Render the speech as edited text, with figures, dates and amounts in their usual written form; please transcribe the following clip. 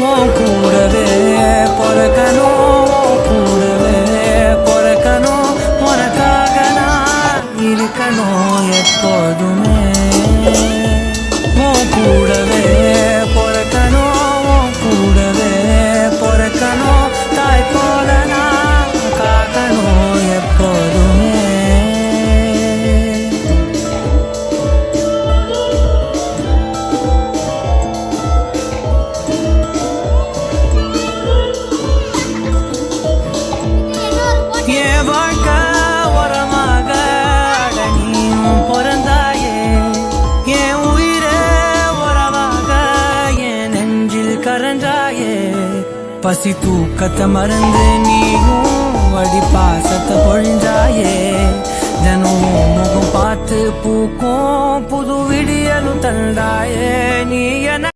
உன் கூடவே பொறக்கணும், உன் கூடவே பொறக்கணும், உனக்காக நான் இருக்கணும் எப்போதுமே. உன் கூடவே பொறக்கணும், உன் கூடவே பொறக்கணும், தாய் போல நான் காக்கணும் எப்போதுமே. என் வாழ்க்கை உரமாக நீயும் பிறந்தாயே, என் உயிரே உறவாக என் நெஞ்சில் கரஞ்சாயே. பசி தூக்கத்தை மறந்து நீயும் அடி பாசத்தை பொழிஞ்சாயே. தினம் முகம் பார்த்து பூக்கும் புது விடியலும் தந்தாயே. நீ என